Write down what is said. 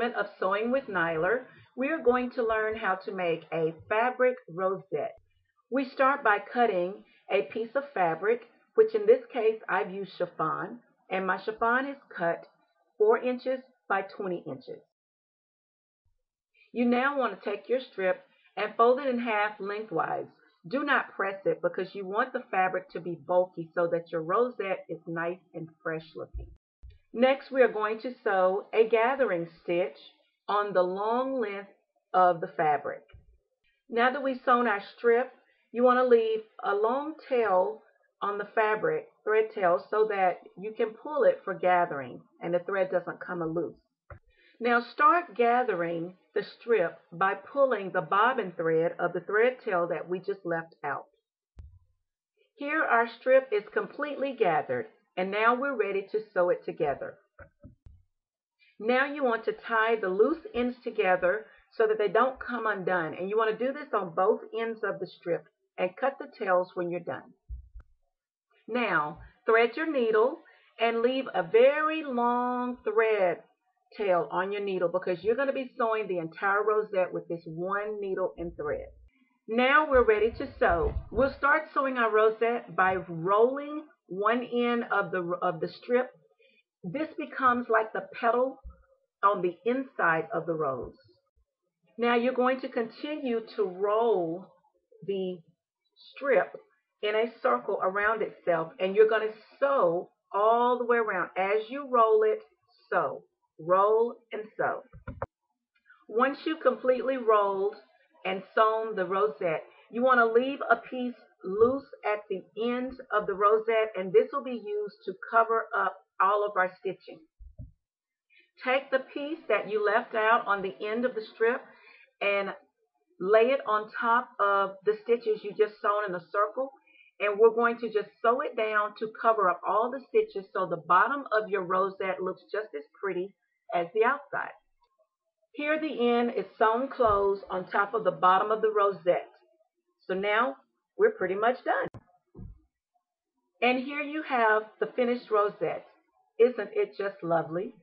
segment of Sewing with Niler, we are going to learn how to make a fabric rosette. We start by cutting a piece of fabric, which in this case I've used chiffon, and my chiffon is cut 4 inches by 20 inches. You now want to take your strip and fold it in half lengthwise. Do not press it because you want the fabric to be bulky so that your rosette is nice and fresh looking. Next, we are going to sew a gathering stitch on the long length of the fabric. Now that we've sewn our strip, you want to leave a long tail on the fabric, thread tail, so that you can pull it for gathering and the thread doesn't come loose. Now start gathering the strip by pulling the bobbin thread of the thread tail that we just left out. Here our strip is completely gathered, and now we're ready to sew it together. Now you want to tie the loose ends together so that they don't come undone, and you want to do this on both ends of the strip and cut the tails when you're done. Now thread your needle and leave a very long thread tail on your needle because you're going to be sewing the entire rosette with this one needle and thread. Now we're ready to sew. We'll start sewing our rosette by rolling one end of the strip. This becomes like the petal on the inside of the rose. Now you're going to continue to roll the strip in a circle around itself, and you're going to sew all the way around. As you roll it, sew. Roll and sew. Once you've completely rolled and sewn the rosette, you want to leave a piece loose at the end of the rosette, and this will be used to cover up all of our stitching. Take the piece that you left out on the end of the strip and lay it on top of the stitches you just sewn in a circle, and we're going to just sew it down to cover up all the stitches so the bottom of your rosette looks just as pretty as the outside. Here the end is sewn closed on top of the bottom of the rosette. So now we're pretty much done. And here you have the finished rosette. Isn't it just lovely?